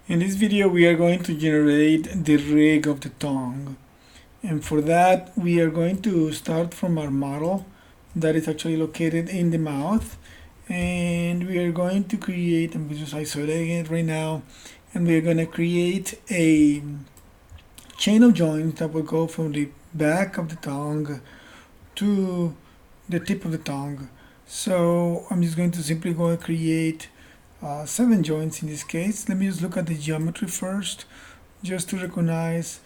In this video we are going to generate the rig of the tongue, and for that we are going to start from our model that is actually located in the mouth, and we are going to create, I'm just isolating it right now, and we are going to create a chain of joints that will go from the back of the tongue to the tip of the tongue. So I'm just going to simply go and create 7 joints in this case. Let me just look at the geometry first, just to recognize,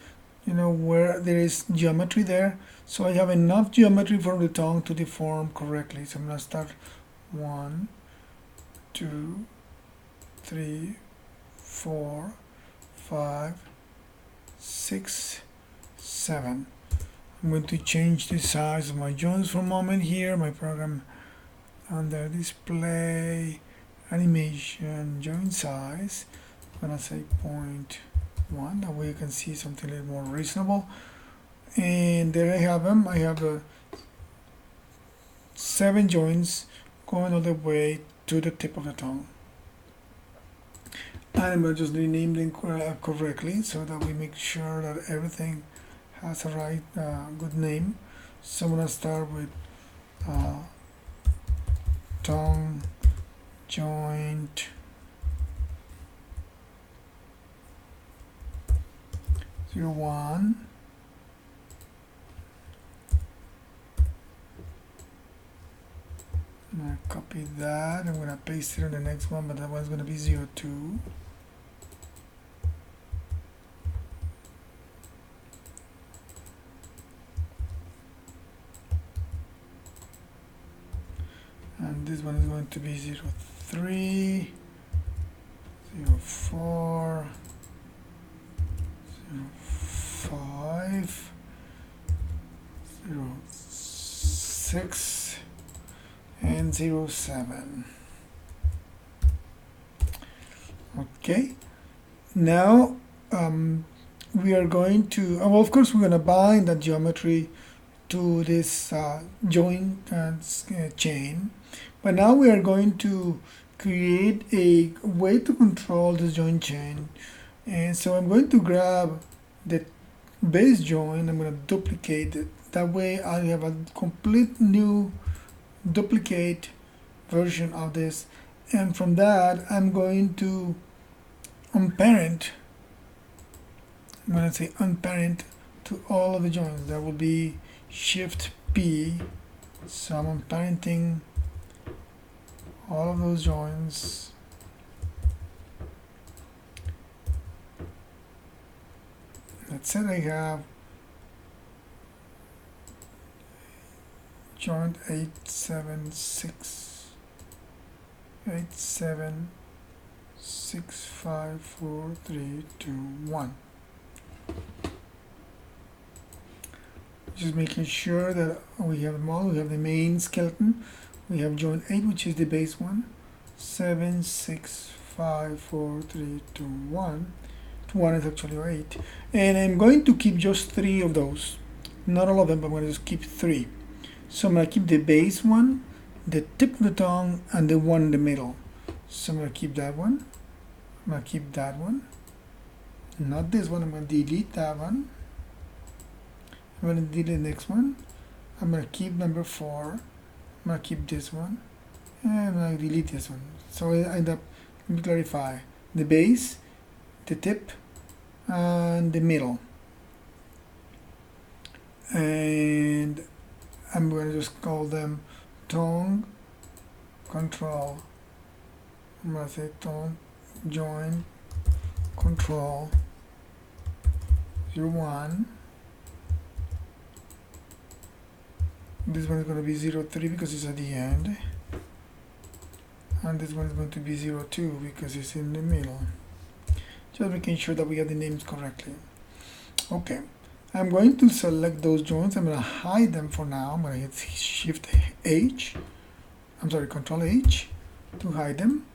where there is geometry there. So I have enough geometry for the tongue to deform correctly. So I'm gonna start 1, 2, 3, 4, 5, 6, 7. I'm going to change the size of my joints for a moment here. My program under display, animation, joint size. I'm gonna say 0.1. That way you can see something a little more reasonable. And there I have them. I have 7 joints going all the way to the tip of the tongue. And I'm gonna just rename them correctly so that we make sure that everything has a right good name. So I'm gonna start with tongue joint 01. I'm gonna copy that. I'm gonna paste it on the next one, but that one's gonna be 02. And this one is going to be 03, 04, 05, 06, and 07. Okay, now we are going to, well, of course we're going to bind that geometry to this joint chain, but now we are going to create a way to control this joint chain. And so I'm going to grab the base joint, I'm going to duplicate it. That way I have a complete new duplicate version of this, and from that I'm going to unparent. I'm going to say unparent to all of the joints. That will be Shift P. So I'm unparenting all of those joints. Let's say I have joint 876, 5, 4, 3, 2, 1. Just making sure that we have them all. We have the main skeleton. We have joint 8, which is the base one. 7, 6, 5, 4, 3, 2, 1. 1 is actually 8. And I'm going to keep just 3 of those. Not all of them, but I'm going to just keep 3. So I'm going to keep the base one, the tip of the tongue, and the one in the middle. So I'm going to keep that one. I'm going to keep that one. Not this one. I'm going to delete that one. I'm going to delete the next one. I'm going to keep number 4. I'm going to keep this one. And I'm going to delete this one. So I end up, let me clarify, the base, the tip, and the middle. And I'm going to just call them tongue control. I'm going to say tongue joint control 01. This one is going to be 03 because it's at the end, and this one is going to be 02 because it's in the middle. Just making sure that we get the names correctly. Okay, I'm going to select those joints. I'm going to hide them for now. I'm going to hit Shift H. Control H to hide them.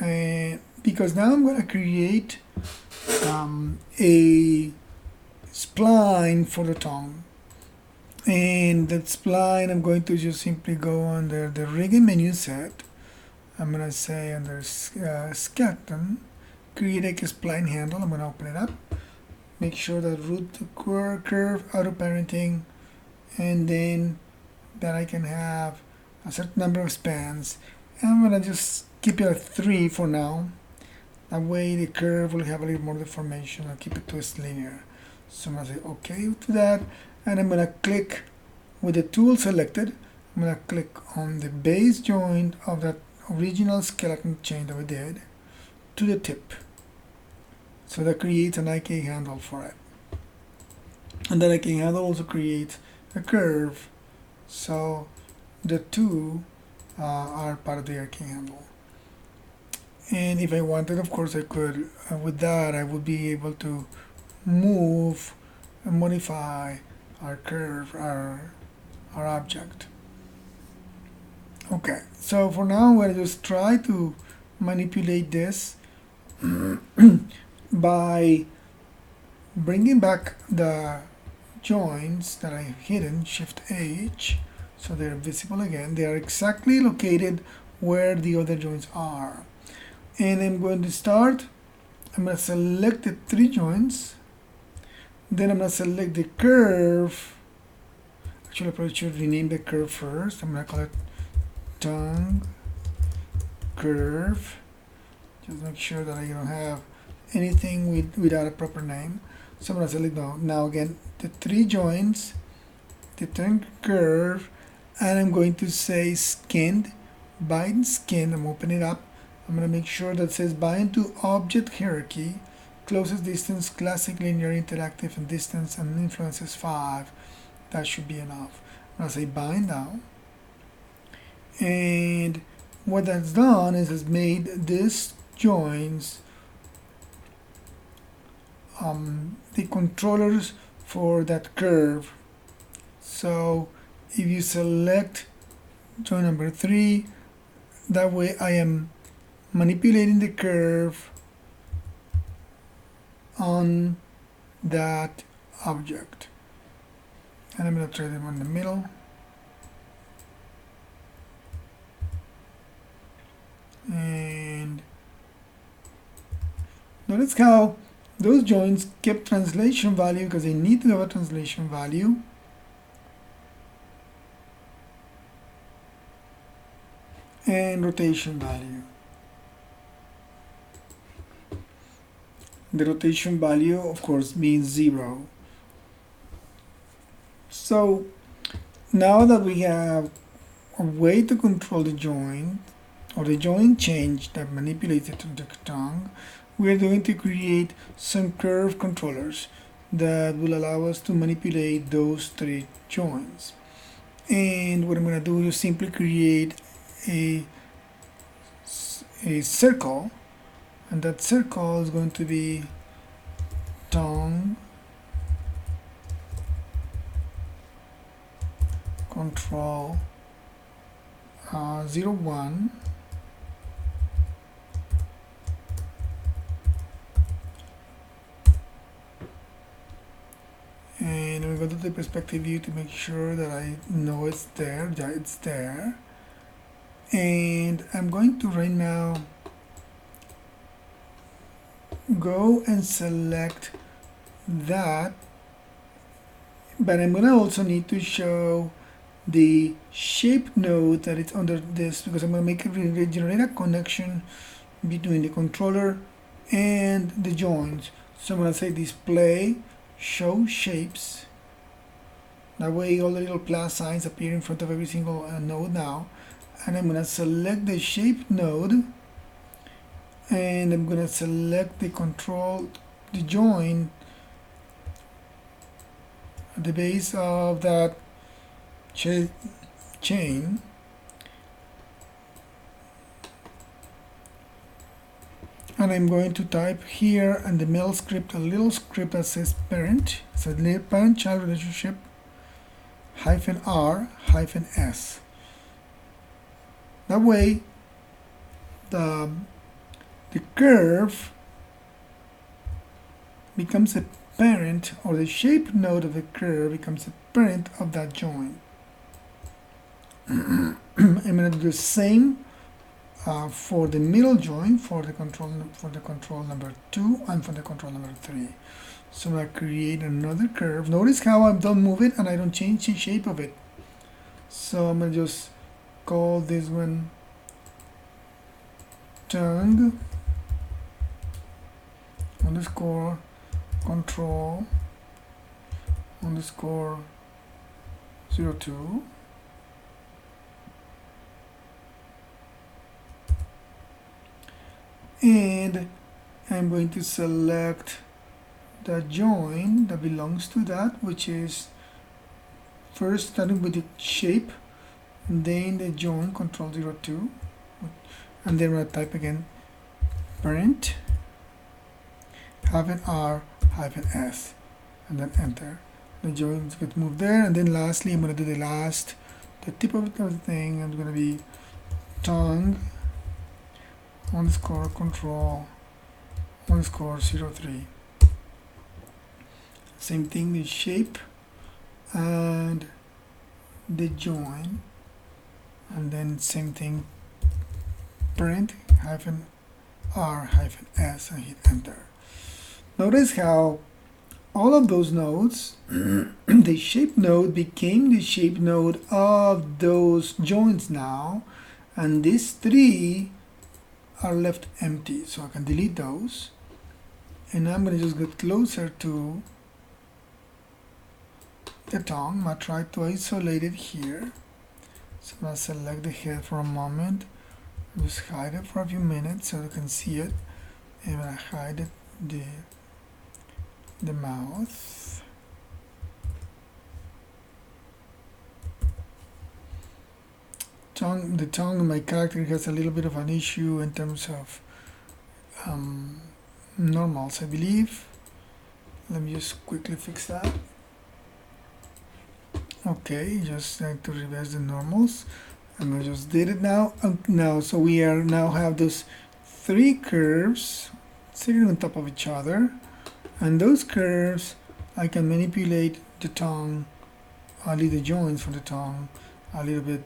And because now I'm going to create a spline for the tongue. And that spline, I'm going to just simply go under the rig and menu set. I'm going to say under skeleton, create a spline handle. I'm going to open it up. Make sure that root to curve, auto parenting, and then that I can have a certain number of spans. And I'm going to just keep it at 3 for now. That way the curve will have a little more deformation. I'll keep it to its linear. So I'm going to say OK to that, and I'm going to click with the tool selected. I'm going to click on the base joint of that original skeleton chain that we did to the tip. So that creates an IK handle for it. And that IK handle also creates a curve. So the two are part of the IK handle. And if I wanted, of course, I could, with that, I would be able to move and modify our curve, our object. Okay, so for now, I'm going to just try to manipulate this by bringing back the joints that I've hidden, Shift H, so they're visible again. They are exactly located where the other joints are. And I'm going to start, I'm going to select the 3 joints, then I'm going to select the curve. Actually, I probably should rename the curve first. I'm going to call it tongue curve. Just make sure that I don't have anything without a proper name. So I'm going to select now again the 3 joints, the tongue curve, and I'm going to say skinned, bind skin. I'm opening it up. I'm going to make sure that it says bind to object hierarchy, closest distance, classic, linear, interactive, and distance, and influences 5. That should be enough. I'm going to say bind now. And what that's done is has made these joints the controllers for that curve. So if you select joint number 3, that way I am manipulating the curve on that object. And I'm going to try them in the middle. And notice how those joints kept translation value because they need to have a translation value. And rotation value. The rotation value, of course, means 0. So now that we have a way to control the joint, or the joint change that manipulates it to the tongue, we are going to create some curve controllers that will allow us to manipulate those 3 joints. And what I'm going to do is simply create a circle, and that circle is going to be tongue control 0, 1, and we go to the perspective view to make sure that I know it's there. Yeah, it's there. And I'm going to right now go and select that, but I'm going to also need to show the shape node that it's under this, because I'm going to generate a connection between the controller and the joints. So I'm going to say display show shapes. That way all the little plus signs appear in front of every single node now. And I'm going to select the shape node, and I'm going to select the join at the base of that chain. And I'm going to type here in the middle script a little script that says parent. It says parent-child relationship -r-s. That way the curve becomes a parent, or the shape node of the curve becomes a parent of that joint. I'm going to do the same for the middle joint, for the control number 2 and for the control number 3. So I create another curve. Notice how I don't move it and I don't change the shape of it. So I'm gonna just call this one tongue underscore control underscore 02. And I'm going to select the joint that belongs to that, which is first starting with the shape and then the joint control 02, and then I'm going to type again parent -r-s and then enter. The joint gets moved there, and then lastly I'm going to do the tip of the thing. I'm going to be tongue underscore control underscore 03. Same thing, the shape and the join, and then same thing, parent -r-s, and hit enter. Notice how all of those nodes, the shape node became the shape node of those joints now, and these three are left empty, so I can delete those. And I'm going to just get closer to the tongue. I'm going to try to isolate it here. So I'm going to select the head for a moment, just hide it for a few minutes so you can see it. And I'm going to hide it, the mouth. The tongue, my character has a little bit of an issue in terms of normals, I believe. Let me just quickly fix that. Okay, just to reverse the normals. And I just did it now. So we now have those three curves sitting on top of each other, and those curves I can manipulate the tongue, leave the joints for the tongue a little bit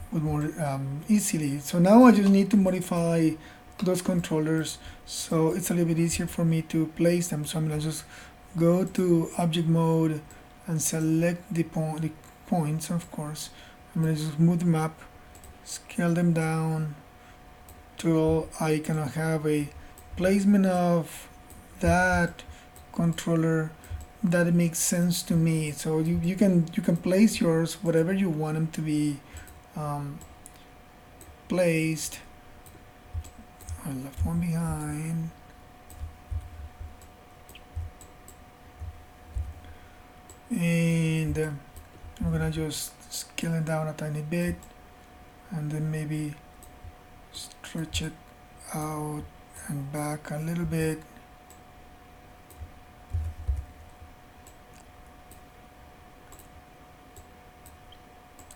with more easily. So now I just need to modify those controllers so it's a little bit easier for me to place them. So I'm going to just go to object mode and select the points. Of course, I'm going to just move them up, scale them down till I kind of have a placement of that controller that it makes sense to me. So you can place yours whatever you want them to be placed. I left one behind. And I'm gonna just scale it down a tiny bit, and then maybe stretch it out and back a little bit.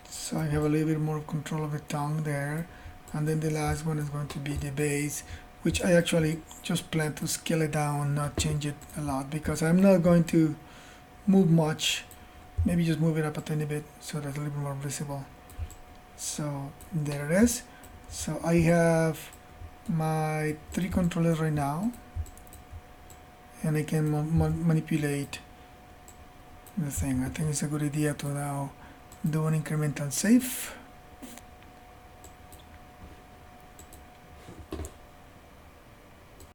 So I have a little bit more control of the tongue there. And then the last one is going to be the base, which I actually just plan to scale it down, not change it a lot, because I'm not going to move much. Maybe just move it up a tiny bit so that's a little bit more visible. So there it is. So I have my three controllers right now, and I can manipulate the thing. I think it's a good idea to now do an incremental save.